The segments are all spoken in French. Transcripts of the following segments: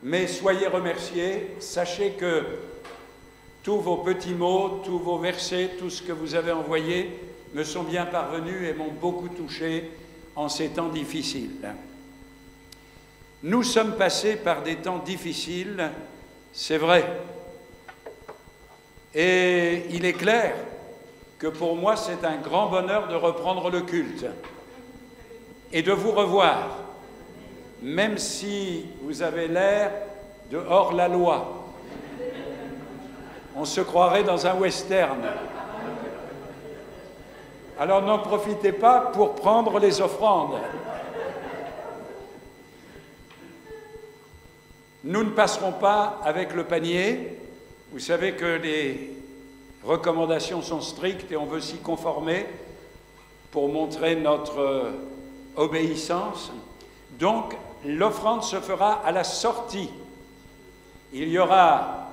mais soyez remerciés. Sachez que tous vos petits mots, tous vos versets, tout ce que vous avez envoyé me sont bien parvenus et m'ont beaucoup touché en ces temps difficiles. Nous sommes passés par des temps difficiles, c'est vrai. Et il est clair que pour moi, c'est un grand bonheur de reprendre le culte et de vous revoir, même si vous avez l'air de hors-la-loi. On se croirait dans un western. Alors n'en profitez pas pour prendre les offrandes. Nous ne passerons pas avec le panier. Vous savez que les recommandations sont strictes et on veut s'y conformer pour montrer notre obéissance. Donc, l'offrande se fera à la sortie. Il y aura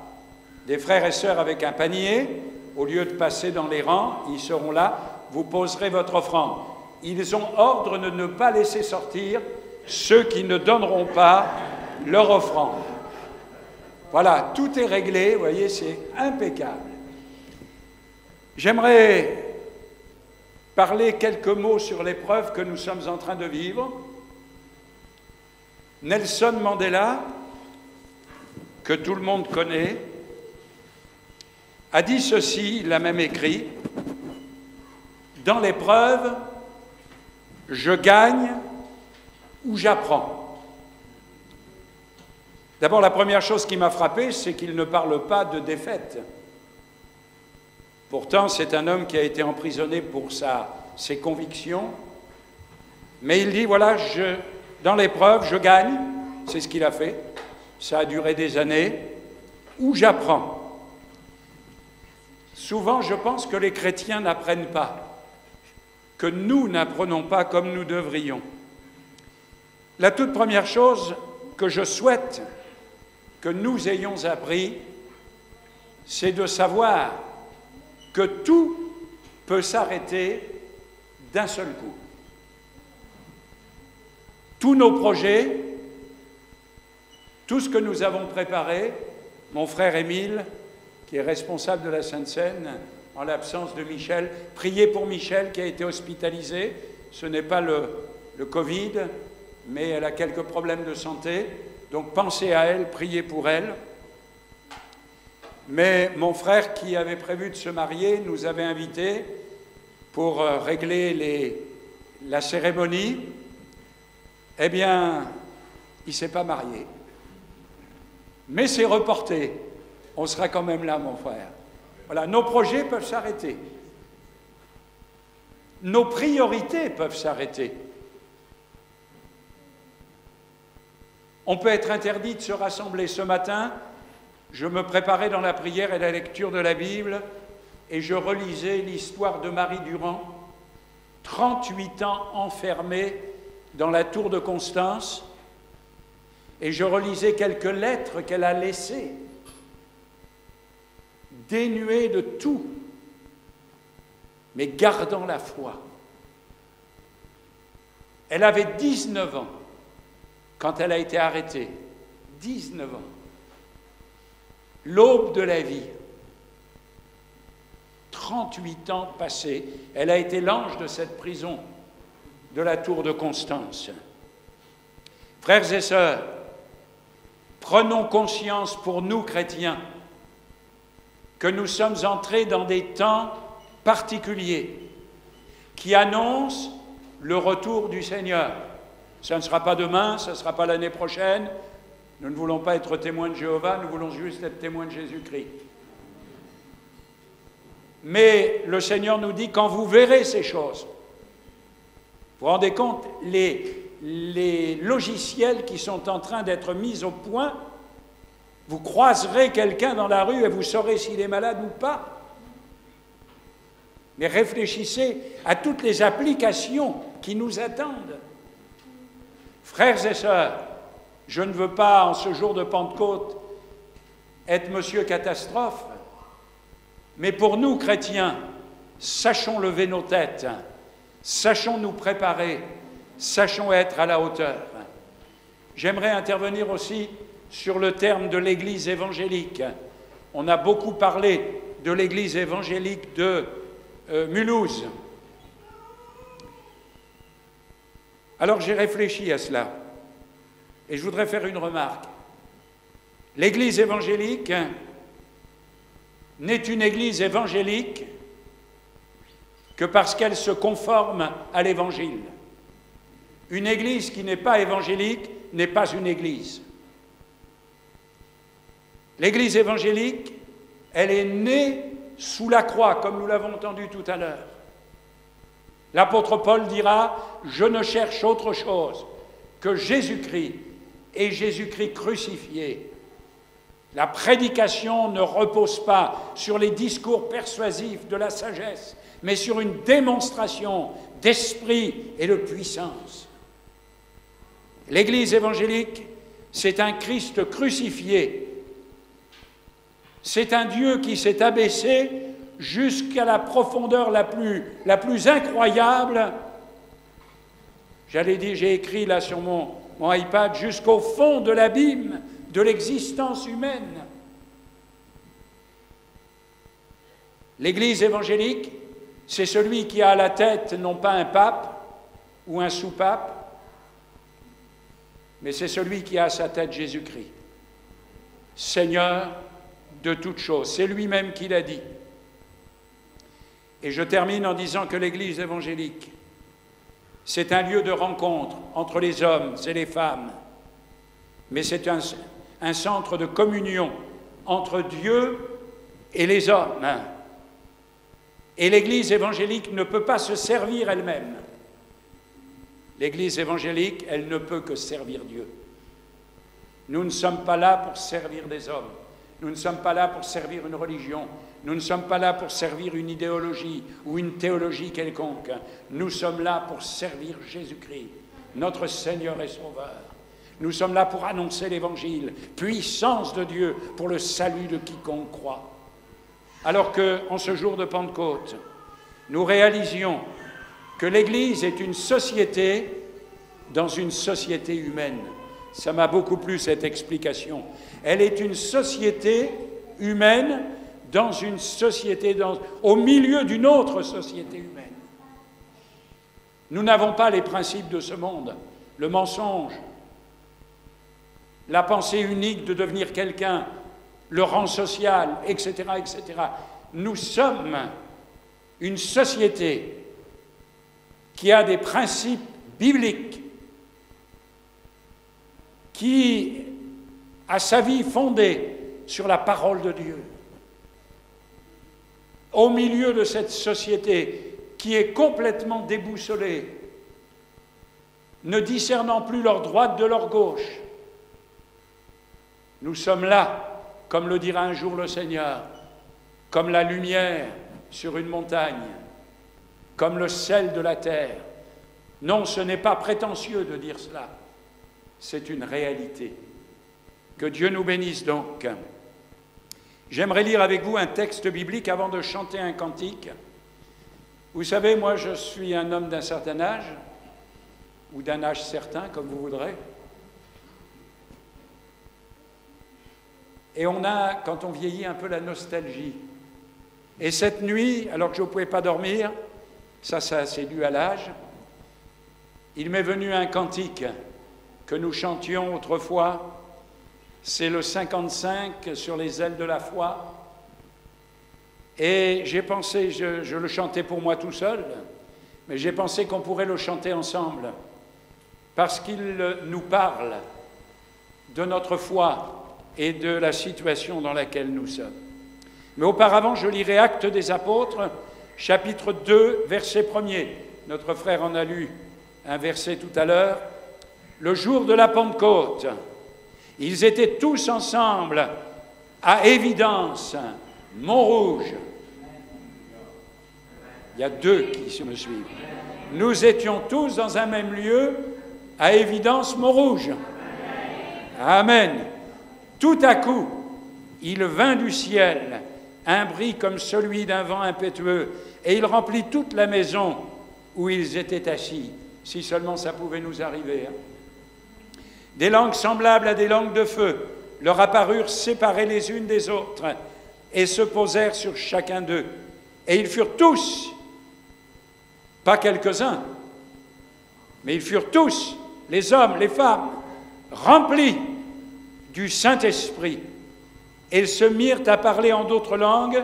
des frères et sœurs avec un panier. Au lieu de passer dans les rangs, ils seront là. Vous poserez votre offrande. Ils ont ordre de ne pas laisser sortir ceux qui ne donneront pas leur offrande. Voilà, tout est réglé, vous voyez, c'est impeccable. J'aimerais parler quelques mots sur l'épreuve que nous sommes en train de vivre. Nelson Mandela, que tout le monde connaît, a dit ceci, il l'a même écrit: « Dans l'épreuve, je gagne ou j'apprends. » D'abord, la première chose qui m'a frappé, c'est qu'il ne parle pas de défaite. Pourtant, c'est un homme qui a été emprisonné pour ses convictions. Mais il dit, voilà, dans l'épreuve, je gagne. C'est ce qu'il a fait. Ça a duré des années. Ou j'apprends. Souvent, je pense que les chrétiens n'apprennent pas, que nous n'apprenons pas comme nous devrions. La toute première chose que je souhaite que nous ayons appris, c'est de savoir que tout peut s'arrêter d'un seul coup. Tous nos projets, tout ce que nous avons préparé, mon frère Émile, qui est responsable de la Sainte-Seine, en l'absence de Michel, priez pour Michel qui a été hospitalisé. Ce n'est pas le Covid, mais elle a quelques problèmes de santé. Donc pensez à elle, priez pour elle. Mais mon frère qui avait prévu de se marier nous avait invités pour régler la cérémonie. Eh bien, il ne s'est pas marié. Mais c'est reporté. On sera quand même là, mon frère. Voilà, nos projets peuvent s'arrêter. Nos priorités peuvent s'arrêter. On peut être interdit de se rassembler. Ce matin, je me préparais dans la prière et la lecture de la Bible et je relisais l'histoire de Marie Durand, 38 ans enfermée dans la tour de Constance, et je relisais quelques lettres qu'elle a laissées, dénuées de tout, mais gardant la foi. Elle avait 19 ans quand elle a été arrêtée. 19 ans. L'aube de la vie. 38 ans passés. Elle a été l'ange de cette prison de la tour de Constance. Frères et sœurs, prenons conscience pour nous chrétiens que nous sommes entrés dans des temps particuliers qui annoncent le retour du Seigneur. Ça ne sera pas demain, ça ne sera pas l'année prochaine. Nous ne voulons pas être témoins de Jéhovah, nous voulons juste être témoins de Jésus-Christ. Mais le Seigneur nous dit, quand vous verrez ces choses, vous vous rendez compte, les logiciels qui sont en train d'être mis au point, vous croiserez quelqu'un dans la rue et vous saurez s'il est malade ou pas. Mais réfléchissez à toutes les applications qui nous attendent. Frères et sœurs, je ne veux pas, en ce jour de Pentecôte, être monsieur catastrophe, mais pour nous, chrétiens, sachons lever nos têtes, sachons nous préparer, sachons être à la hauteur. J'aimerais intervenir aussi sur le terme de l'Église évangélique. On a beaucoup parlé de l'Église évangélique de Mulhouse. Alors j'ai réfléchi à cela et je voudrais faire une remarque. L'Église évangélique n'est une Église évangélique que parce qu'elle se conforme à l'Évangile. Une Église qui n'est pas évangélique n'est pas une Église. L'Église évangélique, elle est née sous la croix, comme nous l'avons entendu tout à l'heure. L'apôtre Paul dira « Je ne cherche autre chose que Jésus-Christ et Jésus-Christ crucifié ». La prédication ne repose pas sur les discours persuasifs de la sagesse, mais sur une démonstration d'esprit et de puissance. L'Église évangélique, c'est un Christ crucifié. C'est un Dieu qui s'est abaissé jusqu'à la profondeur la plus incroyable. J'ai écrit là sur mon iPad, jusqu'au fond de l'abîme de l'existence humaine. L'Église évangélique, c'est celui qui a à la tête non pas un pape ou un sous-pape, mais c'est celui qui a à sa tête Jésus-Christ, Seigneur de toutes choses. C'est lui-même qui l'a dit. Et je termine en disant que l'Église évangélique, c'est un lieu de rencontre entre les hommes et les femmes, mais c'est un centre de communion entre Dieu et les hommes. Et l'Église évangélique ne peut pas se servir elle-même. L'Église évangélique, elle ne peut que servir Dieu. Nous ne sommes pas là pour servir des hommes. Nous ne sommes pas là pour servir une religion. Nous ne sommes pas là pour servir une idéologie ou une théologie quelconque. Nous sommes là pour servir Jésus-Christ, notre Seigneur et Sauveur. Nous sommes là pour annoncer l'Évangile, puissance de Dieu pour le salut de quiconque croit. Alors qu'en ce jour de Pentecôte, nous réalisions que l'Église est une société dans une société humaine. Ça m'a beaucoup plu cette explication. Elle est une société humaine dans une société, au milieu d'une autre société humaine. Nous n'avons pas les principes de ce monde, le mensonge, la pensée unique de devenir quelqu'un, le rang social, etc., etc. Nous sommes une société qui a des principes bibliques, qui a sa vie fondée sur la parole de Dieu. Au milieu de cette société qui est complètement déboussolée, ne discernant plus leur droite de leur gauche, nous sommes là, comme le dira un jour le Seigneur, comme la lumière sur une montagne, comme le sel de la terre. Non, ce n'est pas prétentieux de dire cela, c'est une réalité. Que Dieu nous bénisse donc. J'aimerais lire avec vous un texte biblique avant de chanter un cantique. Vous savez, moi je suis un homme d'un certain âge, ou d'un âge certain, comme vous voudrez. Et on a, quand on vieillit, un peu la nostalgie. Et cette nuit, alors que je ne pouvais pas dormir, ça c'est dû à l'âge, il m'est venu un cantique que nous chantions autrefois. C'est le 55 sur les ailes de la foi. Et j'ai pensé, je le chantais pour moi tout seul, mais j'ai pensé qu'on pourrait le chanter ensemble, parce qu'il nous parle de notre foi et de la situation dans laquelle nous sommes. Mais auparavant, je lirai Actes des Apôtres, chapitre 2, verset 1er. Notre frère en a lu un verset tout à l'heure. Le jour de la Pentecôte, ils étaient tous ensemble à Évidence, Montrouge. Il y a deux qui me suivent. Nous étions tous dans un même lieu à Évidence, Montrouge. Amen. Tout à coup, il vint du ciel un bruit comme celui d'un vent impétueux, et il remplit toute la maison où ils étaient assis. Si seulement ça pouvait nous arriver. Des langues semblables à des langues de feu leur apparurent séparées les unes des autres et se posèrent sur chacun d'eux. Et ils furent tous, pas quelques-uns, mais ils furent tous, les hommes, les femmes, remplis du Saint-Esprit. Et ils se mirent à parler en d'autres langues,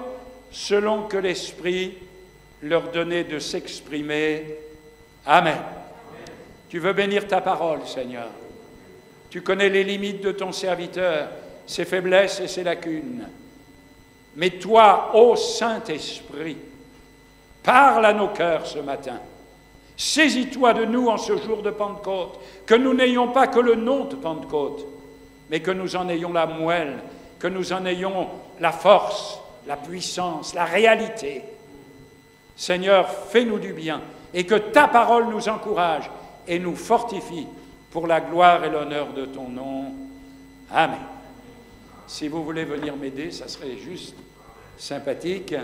selon que l'Esprit leur donnait de s'exprimer. Amen. Tu veux bénir ta parole, Seigneur. Tu connais les limites de ton serviteur, ses faiblesses et ses lacunes. Mais toi, ô Saint-Esprit, parle à nos cœurs ce matin. Saisis-toi de nous en ce jour de Pentecôte, que nous n'ayons pas que le nom de Pentecôte, mais que nous en ayons la moelle, que nous en ayons la force, la puissance, la réalité. Seigneur, fais-nous du bien et que ta parole nous encourage et nous fortifie pour la gloire et l'honneur de ton nom. Amen. Si vous voulez venir m'aider, ça serait juste sympathique.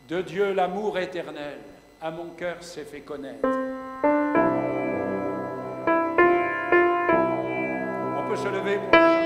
De Dieu, l'amour éternel, à mon cœur s'est fait connaître. On peut se lever pour chanter.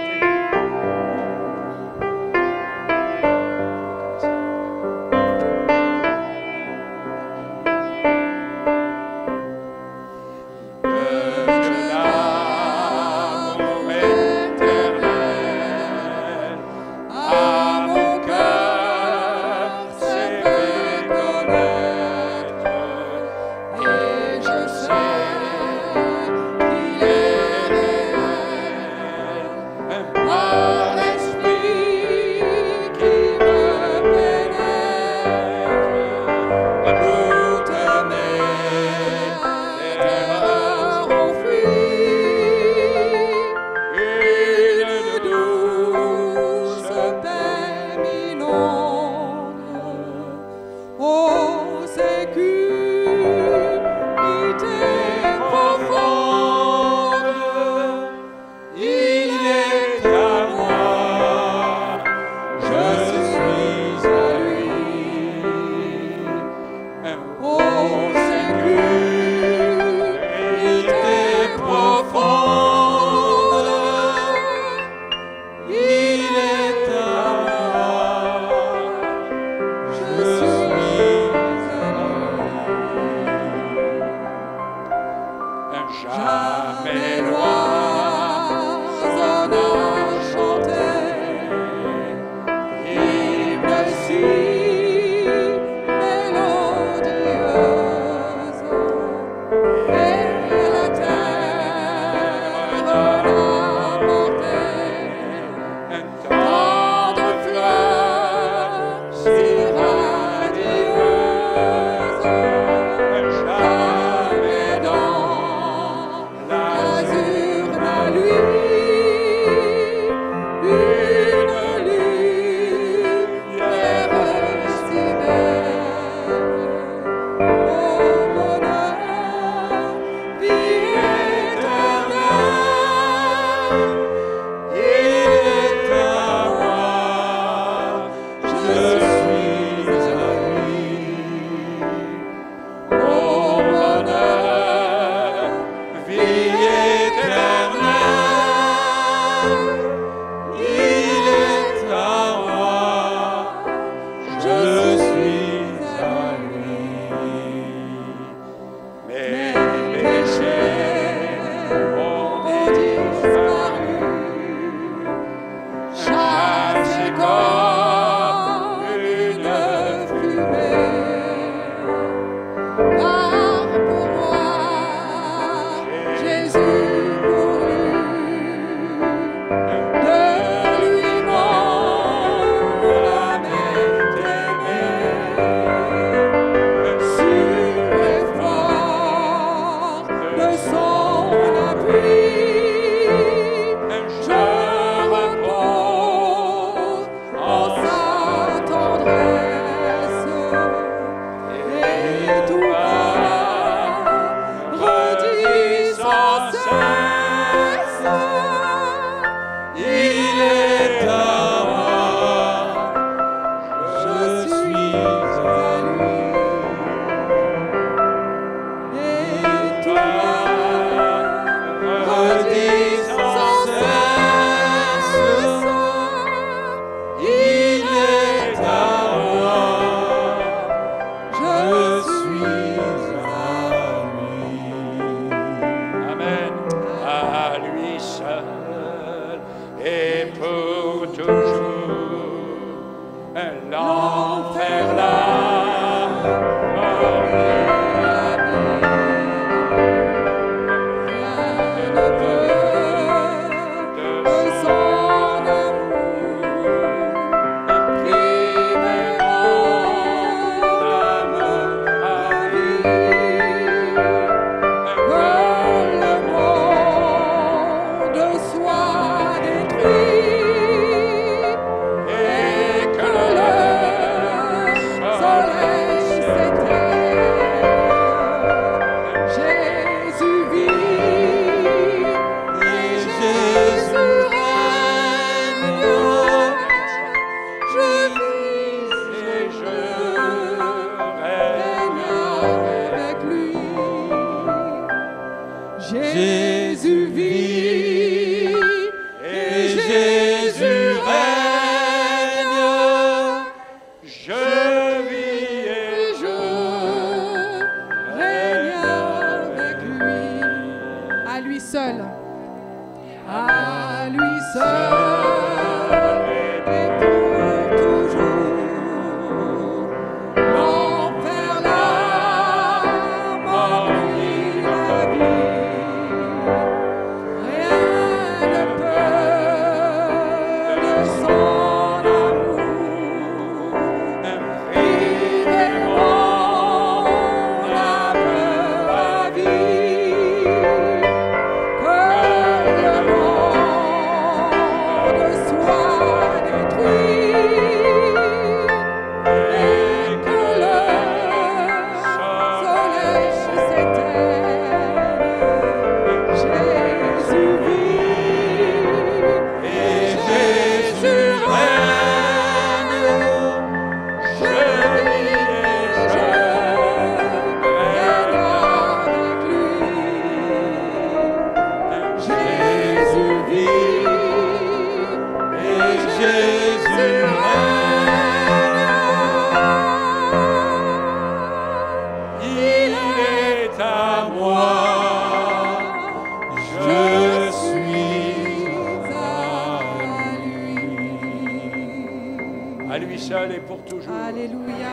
seul et pour toujours. Alléluia.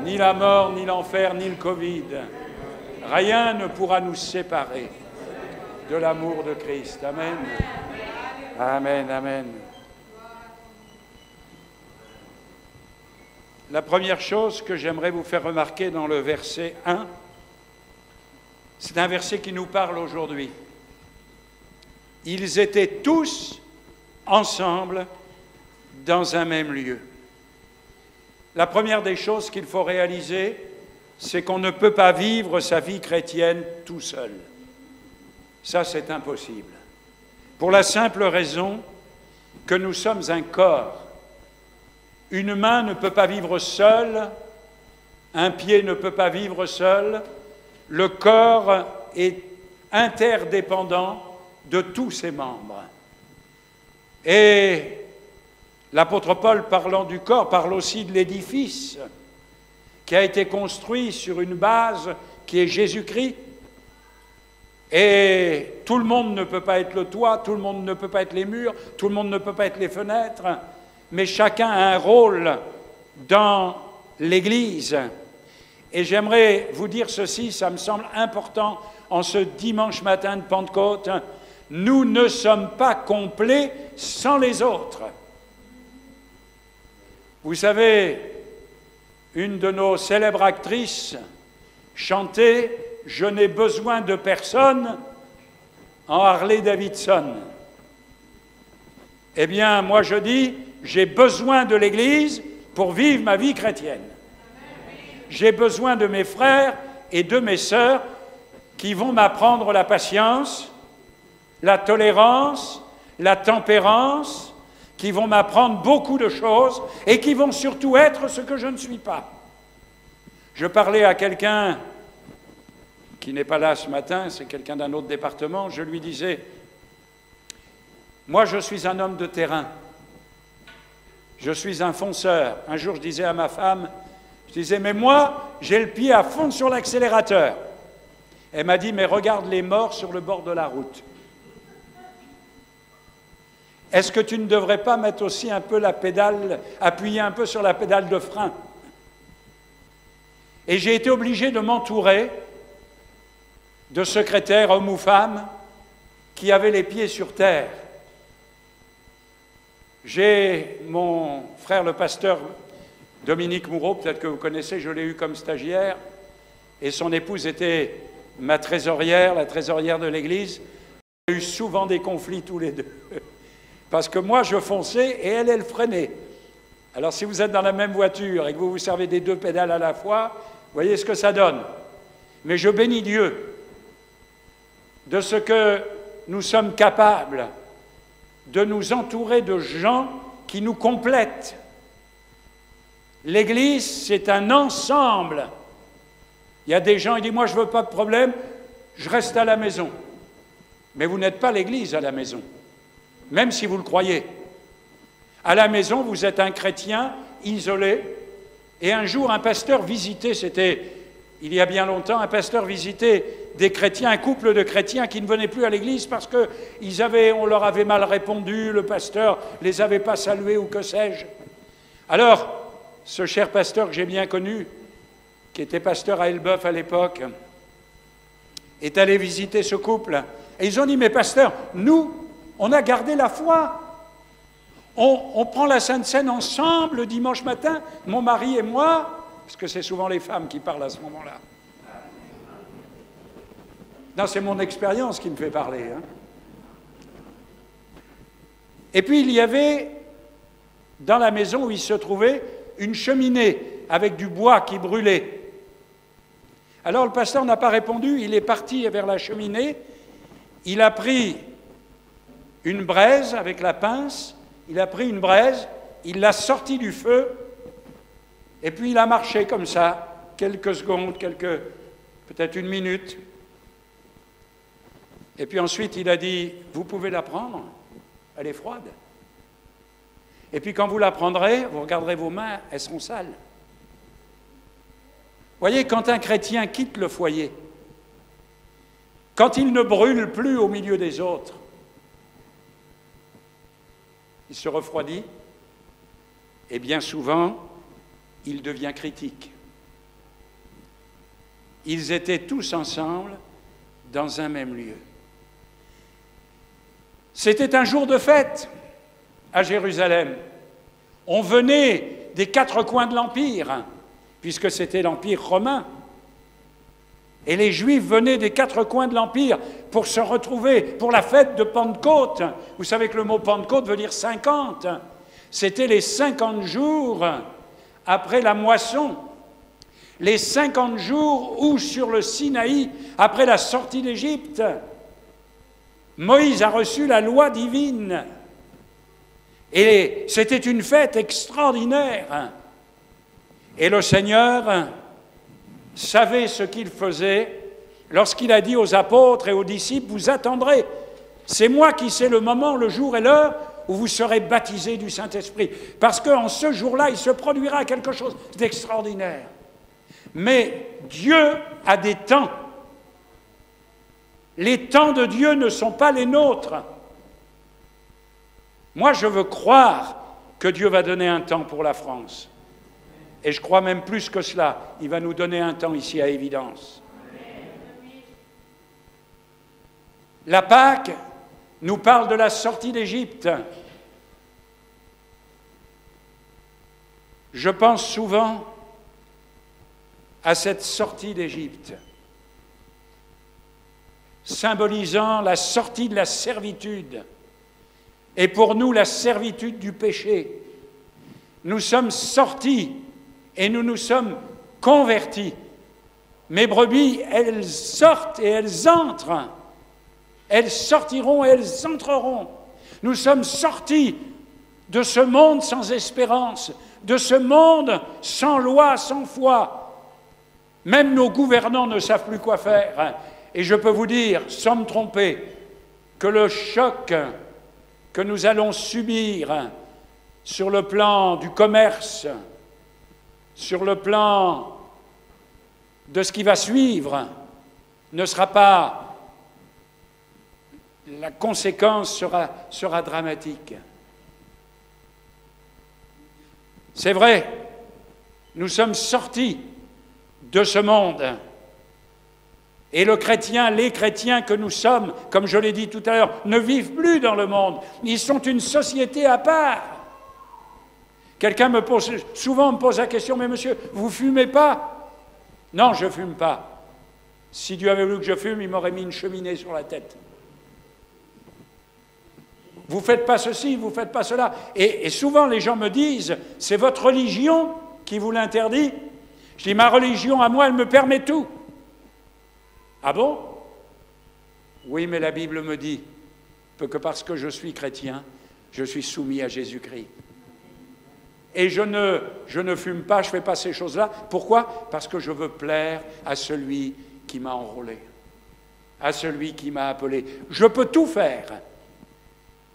Ni la mort, ni l'enfer, ni le Covid. Rien ne pourra nous séparer de l'amour de Christ. Amen. Amen, amen. La première chose que j'aimerais vous faire remarquer dans le verset 1, c'est un verset qui nous parle aujourd'hui. Ils étaient tous ensemble dans un même lieu. La première des choses qu'il faut réaliser, c'est qu'on ne peut pas vivre sa vie chrétienne tout seul. Ça, c'est impossible. Pour la simple raison que nous sommes un corps. Une main ne peut pas vivre seule, un pied ne peut pas vivre seul. Le corps est interdépendant de tous ses membres. Et l'apôtre Paul, parlant du corps, parle aussi de l'édifice qui a été construit sur une base qui est Jésus-Christ. Et tout le monde ne peut pas être le toit, tout le monde ne peut pas être les murs, tout le monde ne peut pas être les fenêtres, mais chacun a un rôle dans l'Église. Et j'aimerais vous dire ceci, ça me semble important en ce dimanche matin de Pentecôte, nous ne sommes pas complets sans les autres. Vous savez, une de nos célèbres actrices chantait « Je n'ai besoin de personne » en Harley-Davidson. Eh bien, moi je dis, j'ai besoin de l'Église pour vivre ma vie chrétienne. J'ai besoin de mes frères et de mes sœurs qui vont m'apprendre la patience, la tolérance, la tempérance, qui vont m'apprendre beaucoup de choses et qui vont surtout être ce que je ne suis pas. Je parlais à quelqu'un qui n'est pas là ce matin, c'est quelqu'un d'un autre département, je lui disais, moi je suis un homme de terrain, je suis un fonceur. Un jour je disais à ma femme, je disais, mais moi j'ai le pied à fond sur l'accélérateur. Elle m'a dit, mais regarde les morts sur le bord de la route. Est-ce que tu ne devrais pas mettre aussi un peu la pédale, appuyer un peu sur la pédale de frein? Et j'ai été obligé de m'entourer de secrétaires, hommes ou femmes, qui avaient les pieds sur terre. J'ai mon frère le pasteur Dominique Moureau, peut-être que vous connaissez, je l'ai eu comme stagiaire, et son épouse était ma trésorière, la trésorière de l'Église. On a eu souvent des conflits tous les deux. Parce que moi, je fonçais et elle freinait. Alors, si vous êtes dans la même voiture et que vous vous servez des deux pédales à la fois, vous voyez ce que ça donne. Mais je bénis Dieu de ce que nous sommes capables de nous entourer de gens qui nous complètent. L'Église, c'est un ensemble. Il y a des gens qui disent « Moi, je ne veux pas de problème, je reste à la maison. » Mais vous n'êtes pas l'Église à la maison. Même si vous le croyez. À la maison, vous êtes un chrétien isolé, et un jour, un pasteur visitait, c'était il y a bien longtemps, un pasteur visitait des chrétiens, un couple de chrétiens qui ne venaient plus à l'église parce qu'on leur avait mal répondu, le pasteur les avait pas salués ou que sais-je. Alors, ce cher pasteur que j'ai bien connu, qui était pasteur à Elbeuf à l'époque, est allé visiter ce couple. Et ils ont dit, mais pasteur, nous, on a gardé la foi. On prend la Sainte Seine ensemble le dimanche matin, mon mari et moi, parce que c'est souvent les femmes qui parlent à ce moment-là. Non, c'est mon expérience qui me fait parler. Hein. Et puis il y avait, dans la maison où il se trouvait, une cheminée avec du bois qui brûlait. Alors le pasteur n'a pas répondu, il est parti vers la cheminée, il a pris une braise avec la pince, il a pris une braise, il l'a sortie du feu, et puis il a marché comme ça, quelques secondes, peut-être une minute. Et puis ensuite il a dit, vous pouvez la prendre, elle est froide. Et puis quand vous la prendrez, vous regarderez vos mains, elles seront sales. Vous voyez, quand un chrétien quitte le foyer, quand il ne brûle plus au milieu des autres, il se refroidit et bien souvent, il devient critique. Ils étaient tous ensemble dans un même lieu. C'était un jour de fête à Jérusalem. On venait des quatre coins de l'Empire, puisque c'était l'Empire romain. Et les Juifs venaient des quatre coins de l'Empire pour se retrouver pour la fête de Pentecôte. Vous savez que le mot Pentecôte veut dire 50. C'était les 50 jours après la moisson. Les 50 jours où, sur le Sinaï, après la sortie d'Égypte, Moïse a reçu la loi divine. Et c'était une fête extraordinaire. Et le Seigneur savait ce qu'il faisait lorsqu'il a dit aux apôtres et aux disciples, vous attendrez. C'est moi qui sais le moment, le jour et l'heure où vous serez baptisés du Saint-Esprit. Parce qu'en ce jour-là, il se produira quelque chose d'extraordinaire. Mais Dieu a des temps. Les temps de Dieu ne sont pas les nôtres. Moi, je veux croire que Dieu va donner un temps pour la France. Et je crois même plus que cela. Il va nous donner un temps ici à Évidence. La Pâque nous parle de la sortie d'Égypte. Je pense souvent à cette sortie d'Égypte, symbolisant la sortie de la servitude, et pour nous la servitude du péché. Nous sommes sortis et nous nous sommes convertis. Mes brebis, elles sortent et elles entrent. Elles sortiront et elles entreront. Nous sommes sortis de ce monde sans espérance, de ce monde sans loi, sans foi. Même nos gouvernants ne savent plus quoi faire. Et je peux vous dire, sans me tromper, que le choc que nous allons subir sur le plan du commerce, sur le plan de ce qui va suivre, ne sera pas... La conséquence sera dramatique. C'est vrai, nous sommes sortis de ce monde. Et le chrétien, les chrétiens que nous sommes, comme je l'ai dit tout à l'heure, ne vivent plus dans le monde. Ils sont une société à part. Quelqu'un souvent me pose la question, mais monsieur, vous fumez pas? Non, je fume pas. Si Dieu avait voulu que je fume, il m'aurait mis une cheminée sur la tête. Vous faites pas ceci, vous faites pas cela. Et souvent les gens me disent, c'est votre religion qui vous l'interdit? Je dis, ma religion à moi, elle me permet tout. Ah bon? Oui, mais la Bible me dit que parce que je suis chrétien, je suis soumis à Jésus-Christ. Et je ne fume pas, je ne fais pas ces choses-là. Pourquoi? Parce que je veux plaire à celui qui m'a enrôlé, à celui qui m'a appelé. Je peux tout faire.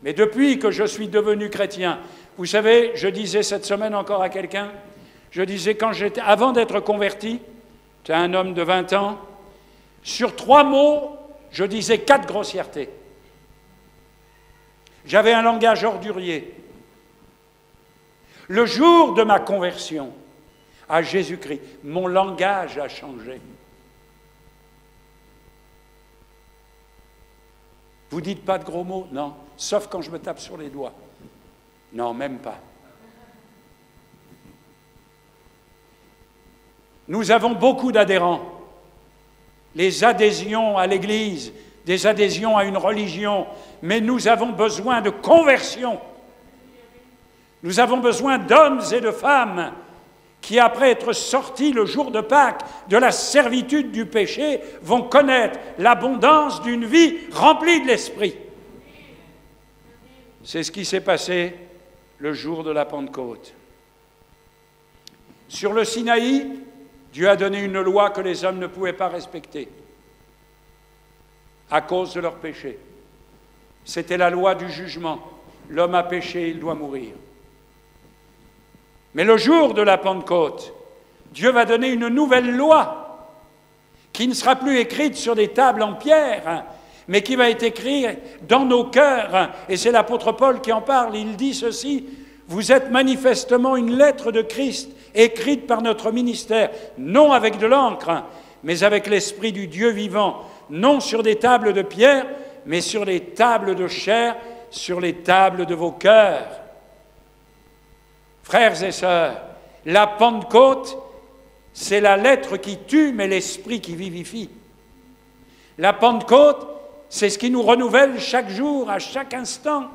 Mais depuis que je suis devenu chrétien, vous savez, je disais cette semaine encore à quelqu'un, je disais avant d'être converti, c'est un homme de 20 ans, Sur 3 mots, je disais 4 grossièretés. J'avais un langage ordurier. Le jour de ma conversion à Jésus-Christ, mon langage a changé. Vous dites pas de gros mots? Non, sauf quand je me tape sur les doigts. Non, même pas. Nous avons beaucoup d'adhérents. Les adhésions à l'Église, des adhésions à une religion, mais nous avons besoin de conversion. Nous avons besoin d'hommes et de femmes qui, après être sortis le jour de Pâques de la servitude du péché, vont connaître l'abondance d'une vie remplie de l'Esprit. C'est ce qui s'est passé le jour de la Pentecôte. Sur le Sinaï, Dieu a donné une loi que les hommes ne pouvaient pas respecter à cause de leur péché. C'était la loi du jugement. L'homme a péché, il doit mourir. Mais le jour de la Pentecôte, Dieu va donner une nouvelle loi qui ne sera plus écrite sur des tables en pierre, mais qui va être écrite dans nos cœurs. Et c'est l'apôtre Paul qui en parle. Il dit ceci: vous êtes manifestement une lettre de Christ, écrite par notre ministère, non avec de l'encre, mais avec l'Esprit du Dieu vivant, non sur des tables de pierre, mais sur les tables de chair, sur les tables de vos cœurs. Frères et sœurs, la Pentecôte, c'est la lettre qui tue, mais l'Esprit qui vivifie. La Pentecôte, c'est ce qui nous renouvelle chaque jour, à chaque instant.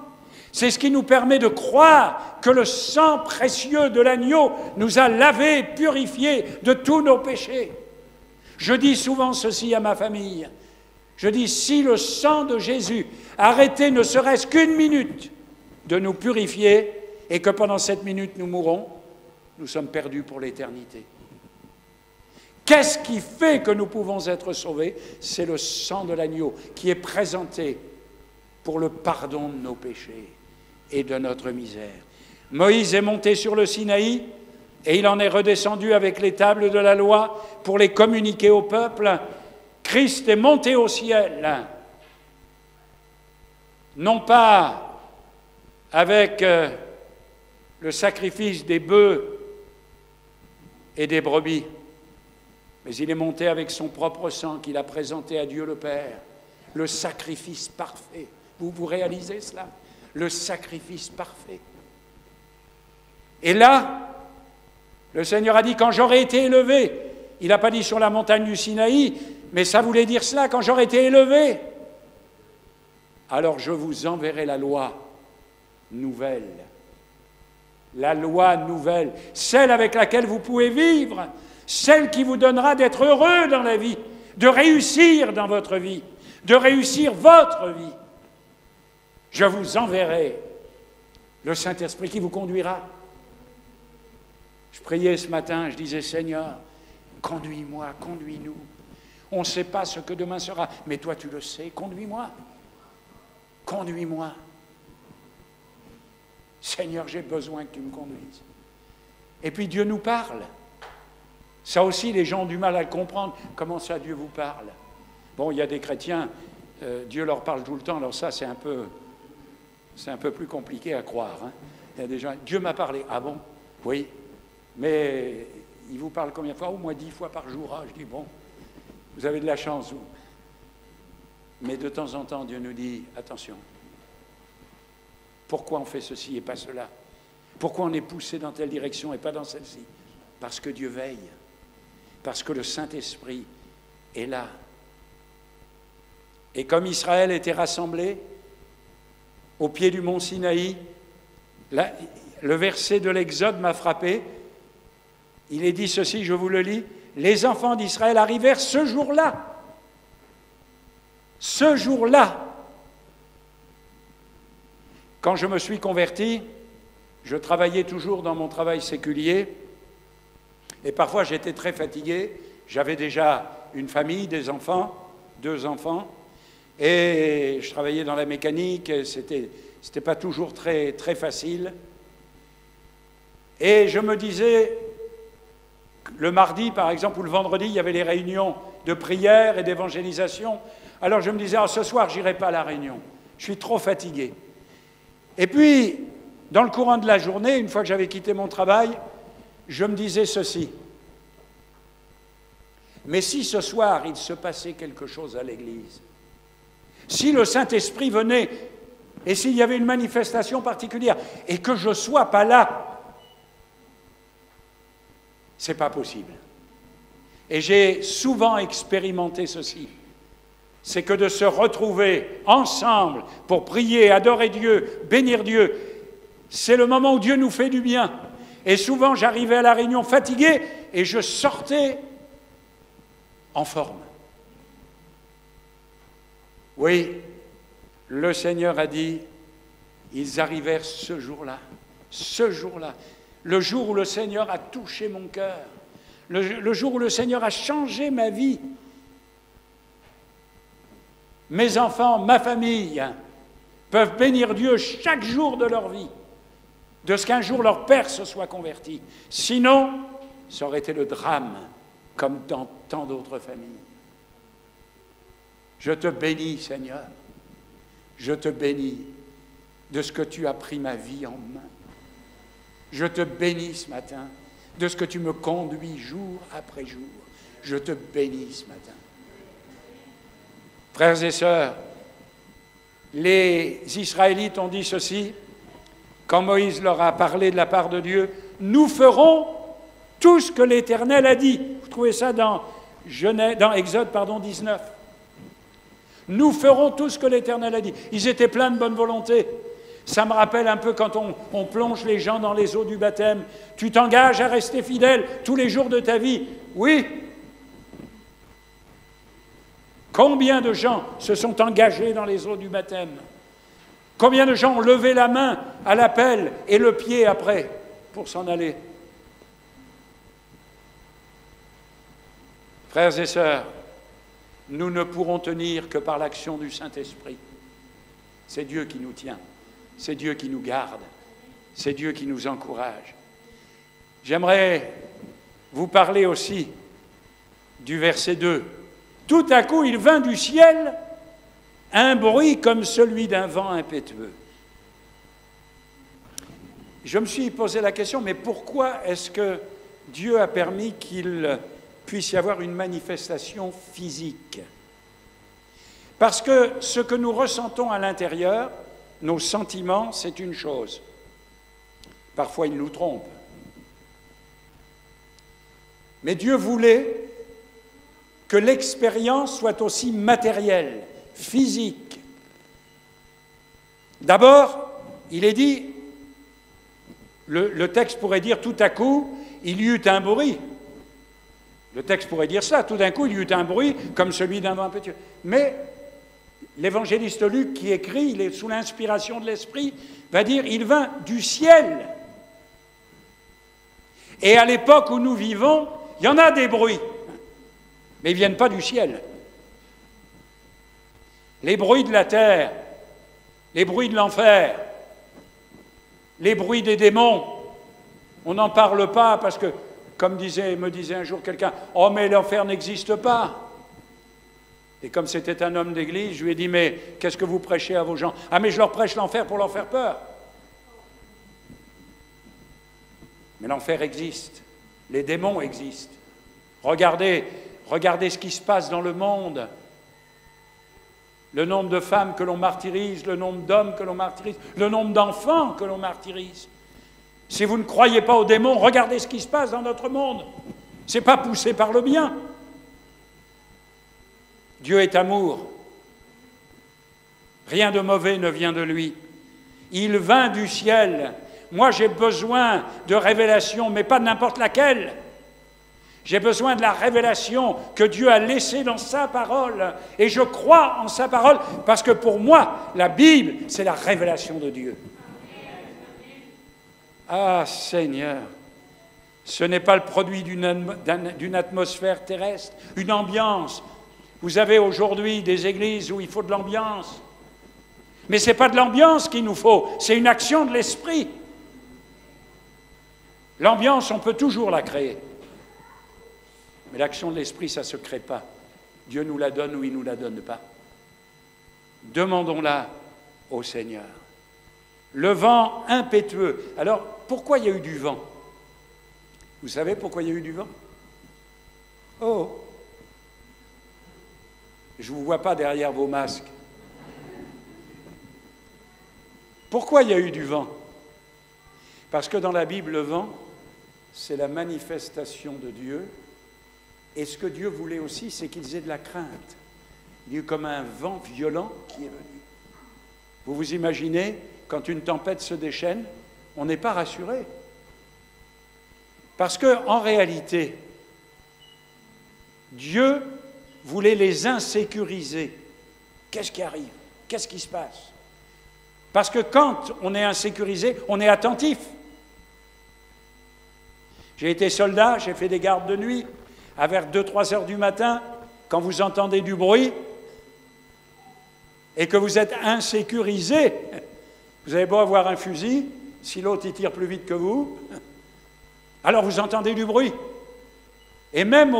C'est ce qui nous permet de croire que le sang précieux de l'agneau nous a lavés, purifiés de tous nos péchés. Je dis souvent ceci à ma famille. Je dis, si le sang de Jésus arrêtait ne serait-ce qu'une minute de nous purifier et que pendant cette minute nous mourons, nous sommes perdus pour l'éternité. Qu'est-ce qui fait que nous pouvons être sauvés? C'est le sang de l'agneau qui est présenté pour le pardon de nos péchés et de notre misère. Moïse est monté sur le Sinaï et il en est redescendu avec les tables de la loi pour les communiquer au peuple. Christ est monté au ciel, non pas avec le sacrifice des bœufs et des brebis, mais il est monté avec son propre sang qu'il a présenté à Dieu le Père, le sacrifice parfait. Vous réalisez cela? Le sacrifice parfait. Et là, le Seigneur a dit, quand j'aurai été élevé, il n'a pas dit sur la montagne du Sinaï, mais ça voulait dire cela, quand j'aurai été élevé, alors je vous enverrai la loi nouvelle. La loi nouvelle, celle avec laquelle vous pouvez vivre, celle qui vous donnera d'être heureux dans la vie, de réussir dans votre vie, de réussir votre vie. Je vous enverrai le Saint-Esprit qui vous conduira. Je priais ce matin, je disais, Seigneur, conduis-moi, conduis-nous. On ne sait pas ce que demain sera, mais toi tu le sais, conduis-moi. Conduis-moi. Seigneur, j'ai besoin que tu me conduises. Et puis Dieu nous parle. Ça aussi, les gens ont du mal à le comprendre. Comment ça, Dieu vous parle? Bon, il y a des chrétiens, Dieu leur parle tout le temps, alors ça, c'est un peu plus compliqué à croire. Hein. Il y a des gens, Dieu m'a parlé. Ah bon? Oui. Mais il vous parle combien de fois? Au moins 10 fois par jour. Ah, je dis, bon, vous avez de la chance, vous. Mais de temps en temps, Dieu nous dit, attention, pourquoi on fait ceci et pas cela? Pourquoi on est poussé dans telle direction et pas dans celle-ci? Parce que Dieu veille, parce que le Saint-Esprit est là. Et comme Israël était rassemblé au pied du mont Sinaï, là, le verset de l'Exode m'a frappé. Il est dit ceci, je vous le lis. Les enfants d'Israël arrivèrent ce jour-là. Ce jour-là. Quand je me suis converti, je travaillais toujours dans mon travail séculier et parfois j'étais très fatigué. J'avais déjà une famille, des enfants, 2 enfants, et je travaillais dans la mécanique, c'était pas toujours très, très facile. Et je me disais, le mardi, par exemple, ou le vendredi, il y avait les réunions de prière et d'évangélisation. Alors je me disais, ce soir, je n'irai pas à la réunion. Je suis trop fatigué. Et puis, dans le courant de la journée, une fois que j'avais quitté mon travail, je me disais ceci. Mais si ce soir, il se passait quelque chose à l'Église, si le Saint-Esprit venait, et s'il y avait une manifestation particulière, et que je ne sois pas là, ce n'est pas possible. Et j'ai souvent expérimenté ceci. C'est que de se retrouver ensemble pour prier, adorer Dieu, bénir Dieu, c'est le moment où Dieu nous fait du bien. Et souvent, j'arrivais à la réunion fatigué et je sortais en forme. Oui, le Seigneur a dit, ils arrivèrent ce jour-là, le jour où le Seigneur a touché mon cœur, le jour où le Seigneur a changé ma vie. Mes enfants, ma famille peuvent bénir Dieu chaque jour de leur vie, de ce qu'un jour leur père se soit converti. Sinon, ça aurait été le drame, comme dans tant d'autres familles. Je te bénis, Seigneur. Je te bénis de ce que tu as pris ma vie en main. Je te bénis ce matin de ce que tu me conduis jour après jour. Je te bénis ce matin. Frères et sœurs, les Israélites ont dit ceci, quand Moïse leur a parlé de la part de Dieu, « Nous ferons tout ce que l'Éternel a dit. » Vous trouvez ça dans Exode 19. « Nous ferons tout ce que l'Éternel a dit. » Ils étaient pleins de bonne volonté. Ça me rappelle un peu quand on plonge les gens dans les eaux du baptême. Tu t'engages à rester fidèle tous les jours de ta vie. Oui. Combien de gens se sont engagés dans les eaux du baptême? Combien de gens ont levé la main à l'appel et le pied après pour s'en aller? Frères et sœurs, nous ne pourrons tenir que par l'action du Saint-Esprit. C'est Dieu qui nous tient, c'est Dieu qui nous garde, c'est Dieu qui nous encourage. J'aimerais vous parler aussi du verset 2. Tout à coup, il vint du ciel un bruit comme celui d'un vent impétueux. Je me suis posé la question, mais pourquoi est-ce que Dieu a permis qu'il puisse y avoir une manifestation physique? Parce que ce que nous ressentons à l'intérieur, nos sentiments, c'est une chose. Parfois, ils nous trompent. Mais Dieu voulait que l'expérience soit aussi matérielle, physique. D'abord, il est dit, le texte pourrait dire tout à coup, il y eut un bruit. Le texte pourrait dire ça, tout d'un coup, il y eut un bruit comme celui d'un vent impétueux. Mais l'évangéliste Luc qui écrit, il est sous l'inspiration de l'Esprit, va dire, il vint du ciel. Et à l'époque où nous vivons, il y en a des bruits. Mais ils ne viennent pas du ciel. Les bruits de la terre, les bruits de l'enfer, les bruits des démons, on n'en parle pas parce que, comme me disait un jour quelqu'un, « Oh, mais l'enfer n'existe pas !» Et comme c'était un homme d'église, je lui ai dit, « Mais qu'est-ce que vous prêchez à vos gens ?»« Ah, mais je leur prêche l'enfer pour leur faire peur. » Mais l'enfer existe, les démons existent. Regardez ce qui se passe dans le monde. Le nombre de femmes que l'on martyrise, le nombre d'hommes que l'on martyrise, le nombre d'enfants que l'on martyrise. Si vous ne croyez pas aux démons, regardez ce qui se passe dans notre monde. Ce n'est pas poussé par le bien. Dieu est amour. Rien de mauvais ne vient de lui. Il vint du ciel. Moi, j'ai besoin de révélation, mais pas de n'importe laquelle. J'ai besoin de la révélation que Dieu a laissée dans sa parole. Et je crois en sa parole parce que pour moi, la Bible, c'est la révélation de Dieu. Ah Seigneur, ce n'est pas le produit d'une atmosphère terrestre, une ambiance. Vous avez aujourd'hui des églises où il faut de l'ambiance. Mais ce n'est pas de l'ambiance qu'il nous faut, c'est une action de l'esprit. L'ambiance, on peut toujours la créer. Mais l'action de l'Esprit, ça ne se crée pas. Dieu nous la donne ou il ne nous la donne pas. Demandons-la au Seigneur. Le vent impétueux. Alors, pourquoi il y a eu du vent? Vous savez pourquoi il y a eu du vent? Oh! Je ne vous vois pas derrière vos masques. Pourquoi il y a eu du vent? Parce que dans la Bible, le vent, c'est la manifestation de Dieu. Et ce que Dieu voulait aussi, c'est qu'ils aient de la crainte. Il y a eu comme un vent violent qui est venu. Vous vous imaginez, quand une tempête se déchaîne, on n'est pas rassuré. Parce qu'en réalité, Dieu voulait les insécuriser. Qu'est-ce qui arrive? Qu'est-ce qui se passe? Parce que quand on est insécurisé, on est attentif. J'ai été soldat, j'ai fait des gardes de nuit. À vers 2-3 heures du matin, quand vous entendez du bruit et que vous êtes insécurisé, vous avez beau avoir un fusil, si l'autre il tire plus vite que vous, alors vous entendez du bruit. Et même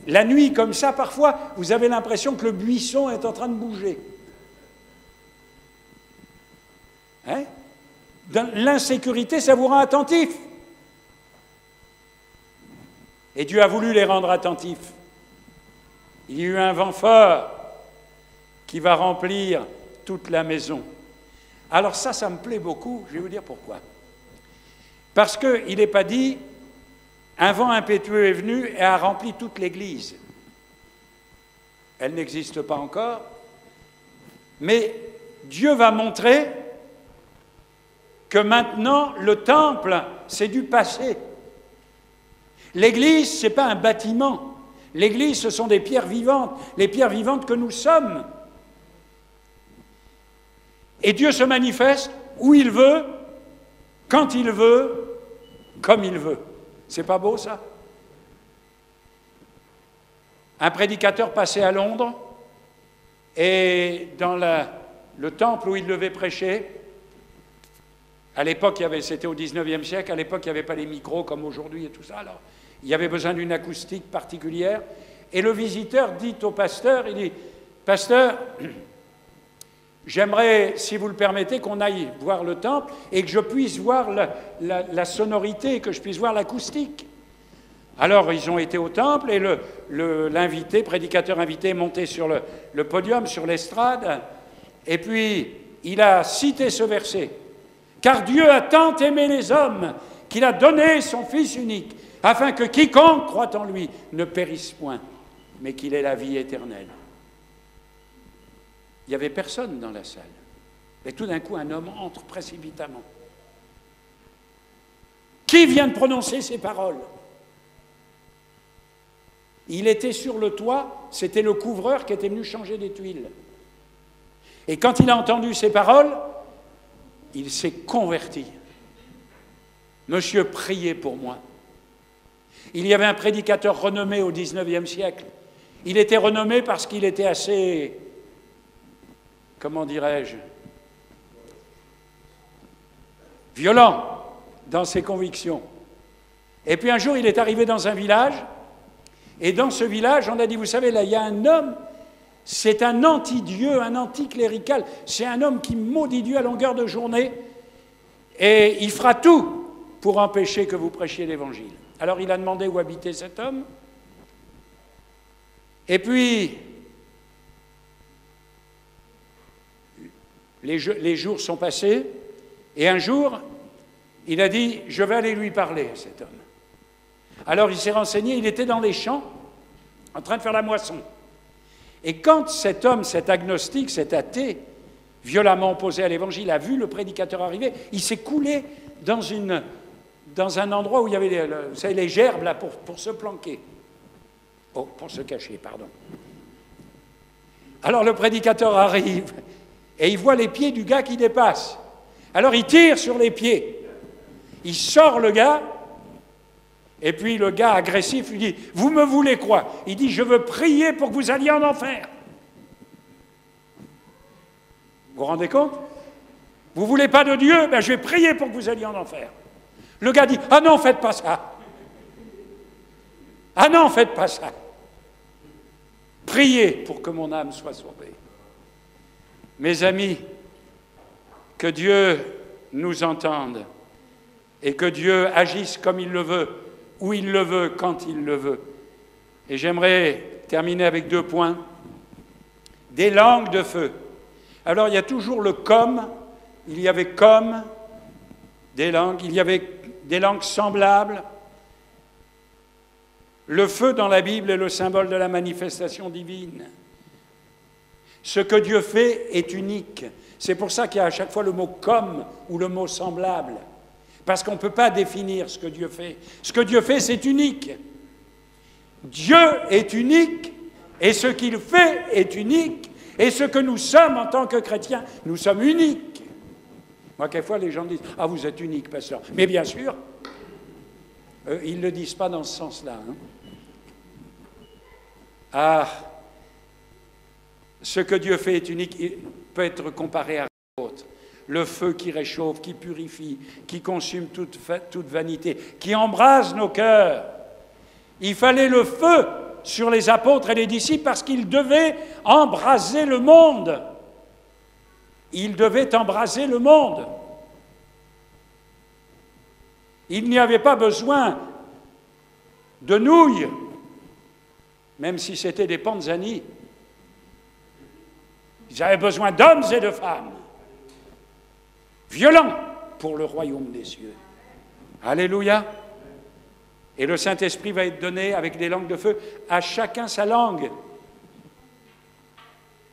la nuit comme ça, parfois, vous avez l'impression que le buisson est en train de bouger. Hein? Dans l'insécurité, ça vous rend attentif. Et Dieu a voulu les rendre attentifs. Il y a eu un vent fort qui va remplir toute la maison. Alors ça me plaît beaucoup, je vais vous dire pourquoi. Parce qu'il n'est pas dit, un vent impétueux est venu et a rempli toute l'église. Elle n'existe pas encore, mais Dieu va montrer que maintenant, le temple, c'est du passé. L'église, ce n'est pas un bâtiment. L'église, ce sont des pierres vivantes, les pierres vivantes que nous sommes. Et Dieu se manifeste où il veut, quand il veut, comme il veut. C'est pas beau, ça? Un prédicateur passait à Londres, et dans le temple où il devait prêcher, à l'époque, c'était au XIXe siècle, à l'époque, il n'y avait pas les micros comme aujourd'hui et tout ça, alors il y avait besoin d'une acoustique particulière. Et le visiteur dit au pasteur, il dit, « Pasteur, j'aimerais, si vous le permettez, qu'on aille voir le temple et que je puisse voir la sonorité, que je puisse voir l'acoustique. » Alors, ils ont été au temple et l'invité, prédicateur invité, est monté sur le podium, sur l'estrade, et puis il a cité ce verset. « Car Dieu a tant aimé les hommes qu'il a donné son Fils unique, afin que quiconque croit en lui ne périsse point, mais qu'il ait la vie éternelle. » Il n'y avait personne dans la salle. Et tout d'un coup, un homme entre précipitamment. Qui vient de prononcer ces paroles? Il était sur le toit, c'était le couvreur qui était venu changer des tuiles. Et quand il a entendu ces paroles, il s'est converti. « Monsieur, priez pour moi. » Il y avait un prédicateur renommé au XIXe siècle. Il était renommé parce qu'il était assez, comment dirais-je, violent dans ses convictions. Et puis un jour, il est arrivé dans un village, et dans ce village, on a dit, vous savez, là, il y a un homme, c'est un anti-Dieu, un anticlérical, c'est un homme qui maudit Dieu à longueur de journée, et il fera tout pour empêcher que vous prêchiez l'Évangile. Alors il a demandé où habitait cet homme, et puis les jours sont passés, et un jour, il a dit, je vais aller lui parler à cet homme. Alors il s'est renseigné, il était dans les champs, en train de faire la moisson. Et quand cet homme, cet agnostique, cet athée, violemment opposé à l'Évangile, a vu le prédicateur arriver, il s'est coulé dans un endroit où il y avait vous savez, les gerbes là, pour se planquer. Oh, pour se cacher, pardon. Alors le prédicateur arrive, et il voit les pieds du gars qui dépasse. Alors il tire sur les pieds. Il sort le gars, et puis le gars agressif lui dit, « Vous me voulez quoi ?» Il dit, « Je veux prier pour que vous alliez en enfer. » Vous vous rendez compte? Vous ne voulez pas de Dieu? Ben, je vais prier pour que vous alliez en enfer. Le gars dit, « Ah non, faites pas ça. » Ah non, faites pas ça. Priez pour que mon âme soit sauvée. Mes amis, que Dieu nous entende et que Dieu agisse comme il le veut, où il le veut, quand il le veut. Et j'aimerais terminer avec 2 points. Des langues de feu. Alors il y a toujours le comme, il y avait comme des langues, il y avait des langues semblables. Le feu dans la Bible est le symbole de la manifestation divine. Ce que Dieu fait est unique. C'est pour ça qu'il y a à chaque fois le mot « comme » ou le mot « semblable ». Parce qu'on ne peut pas définir ce que Dieu fait. Ce que Dieu fait, c'est unique. Dieu est unique, et ce qu'il fait est unique, et ce que nous sommes en tant que chrétiens, nous sommes uniques. Moi, quelquefois, les gens me disent « Ah, vous êtes unique, pasteur ». Mais bien sûr, ils ne le disent pas dans ce sens-là. Hein. Ah, ce que Dieu fait est unique, il peut être comparé à l'autre. Le feu qui réchauffe, qui purifie, qui consume toute vanité, qui embrase nos cœurs. Il fallait le feu sur les apôtres et les disciples parce qu'ils devaient embraser le monde. Ils devaient embraser le monde. Il n'y avait pas besoin de nouilles, même si c'était des panzani. Ils avaient besoin d'hommes et de femmes, violents pour le royaume des cieux. Alléluia. Et le Saint-Esprit va être donné avec des langues de feu, à chacun sa langue,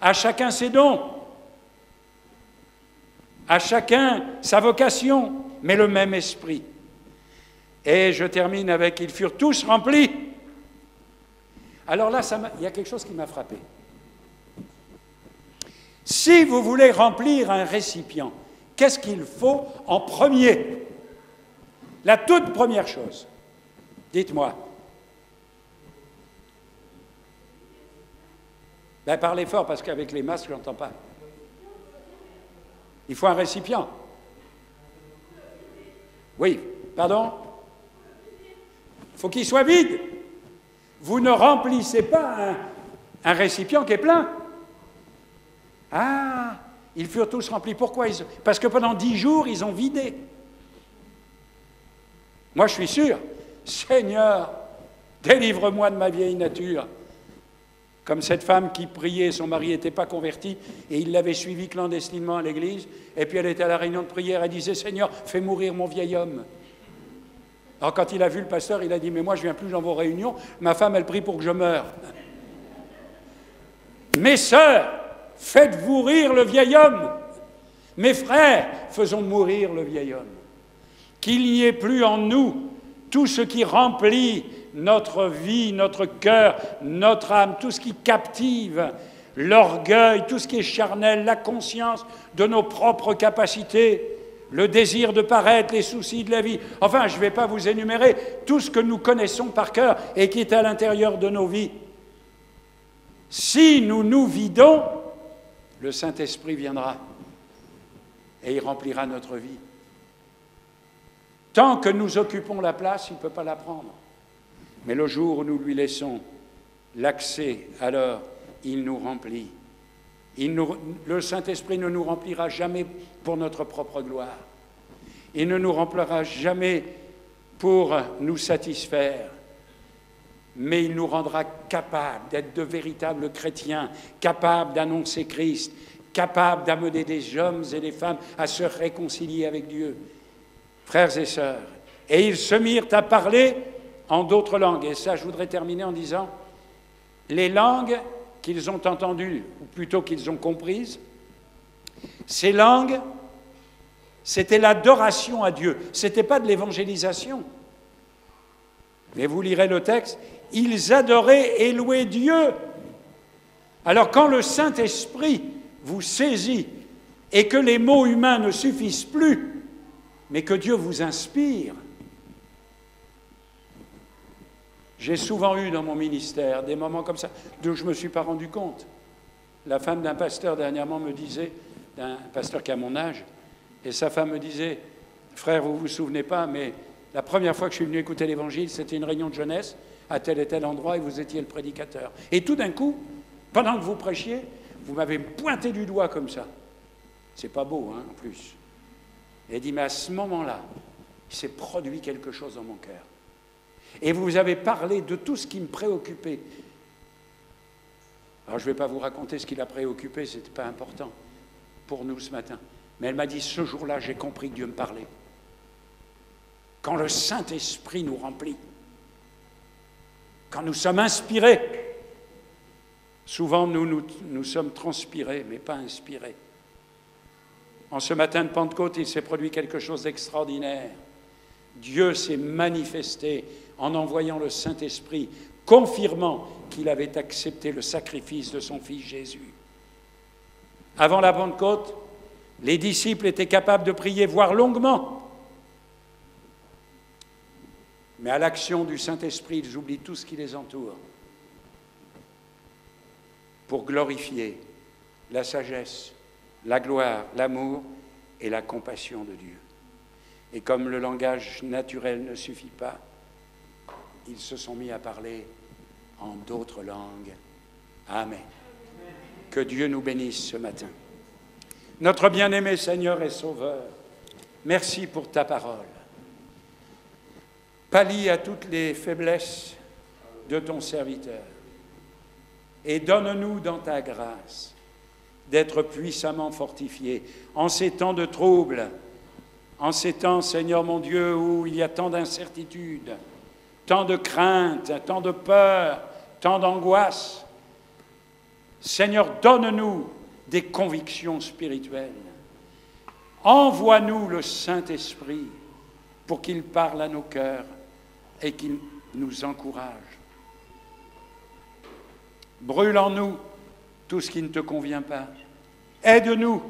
à chacun ses dons, à chacun sa vocation, mais le même esprit. Et je termine avec « Ils furent tous remplis ». Alors là, il y a quelque chose qui m'a frappé. Si vous voulez remplir un récipient, qu'est-ce qu'il faut en premier? La toute première chose. Dites-moi. Ben, parlez fort, parce qu'avec les masques, je n'entends pas. Il faut un récipient. Oui, pardon? Il faut qu'il soit vide. Vous ne remplissez pas un récipient qui est plein. Ah, ils furent tous remplis. Pourquoi? Parce que pendant 10 jours, ils ont vidé. Moi, je suis sûr, Seigneur, délivre-moi de ma vieille nature. Comme cette femme qui priait, son mari n'était pas converti, et il l'avait suivi clandestinement à l'église, et puis elle était à la réunion de prière, elle disait, Seigneur, fais mourir mon vieil homme. Alors quand il a vu le pasteur, il a dit, mais moi je ne viens plus dans vos réunions, ma femme elle prie pour que je meure. Mes sœurs, faites mourir le vieil homme. Mes frères, faisons mourir le vieil homme. Qu'il n'y ait plus en nous tout ce qui remplit notre vie, notre cœur, notre âme, tout ce qui captive l'orgueil, tout ce qui est charnel, la conscience de nos propres capacités, le désir de paraître, les soucis de la vie. Enfin, je ne vais pas vous énumérer tout ce que nous connaissons par cœur et qui est à l'intérieur de nos vies. Si nous nous vidons, le Saint-Esprit viendra et il remplira notre vie. Tant que nous occupons la place, il ne peut pas la prendre. Mais le jour où nous lui laissons l'accès, alors il nous remplit. Le Saint-Esprit ne nous remplira jamais pour notre propre gloire. Il ne nous remplira jamais pour nous satisfaire. Mais il nous rendra capables d'être de véritables chrétiens, capables d'annoncer Christ, capables d'amener des hommes et des femmes à se réconcilier avec Dieu. Frères et sœurs, et ils se mirent à parler en d'autres langues. Et ça, je voudrais terminer en disant, les langues qu'ils ont entendues, ou plutôt qu'ils ont comprises, ces langues, c'était l'adoration à Dieu. Ce n'était pas de l'évangélisation. Mais vous lirez le texte, ils adoraient et louaient Dieu. Alors quand le Saint-Esprit vous saisit et que les mots humains ne suffisent plus, mais que Dieu vous inspire. J'ai souvent eu dans mon ministère des moments comme ça, dont je ne me suis pas rendu compte. La femme d'un pasteur dernièrement me disait, d'un pasteur qui a mon âge, et sa femme me disait, frère, vous ne vous souvenez pas, mais la première fois que je suis venu écouter l'Évangile, c'était une réunion de jeunesse, à tel et tel endroit et vous étiez le prédicateur. Et tout d'un coup, pendant que vous prêchiez, vous m'avez pointé du doigt comme ça. C'est pas beau, hein, en plus. Et il dit, mais à ce moment-là, il s'est produit quelque chose dans mon cœur. Et vous avez parlé de tout ce qui me préoccupait. Alors, je ne vais pas vous raconter ce qui l'a préoccupé, ce n'était pas important pour nous ce matin. Mais elle m'a dit, ce jour-là, j'ai compris que Dieu me parlait. Quand le Saint-Esprit nous remplit, quand nous sommes inspirés, souvent nous sommes transpirés, mais pas inspirés. En ce matin de Pentecôte, il s'est produit quelque chose d'extraordinaire. Dieu s'est manifesté en envoyant le Saint-Esprit, confirmant qu'il avait accepté le sacrifice de son Fils Jésus. Avant la Pentecôte, les disciples étaient capables de prier, voire longuement. Mais à l'action du Saint-Esprit, ils oublient tout ce qui les entoure pour glorifier la sagesse, la gloire, l'amour et la compassion de Dieu. Et comme le langage naturel ne suffit pas, ils se sont mis à parler en d'autres langues. Amen. Que Dieu nous bénisse ce matin. Notre bien-aimé Seigneur et Sauveur, merci pour ta parole. Pallie à toutes les faiblesses de ton serviteur et donne-nous dans ta grâce d'être puissamment fortifiés en ces temps de troubles, en ces temps, Seigneur mon Dieu, où il y a tant d'incertitudes, tant de craintes, tant de peur, tant d'angoisse. Seigneur, donne-nous des convictions spirituelles. Envoie-nous le Saint-Esprit pour qu'il parle à nos cœurs et qu'il nous encourage. Brûle en nous tout ce qui ne te convient pas. Aide-nous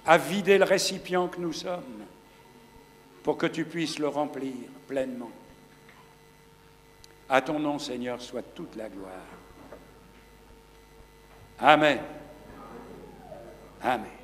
à vider le récipient que nous sommes pour que tu puisses le remplir pleinement. À ton nom, Seigneur, soit toute la gloire. Amen. Amen.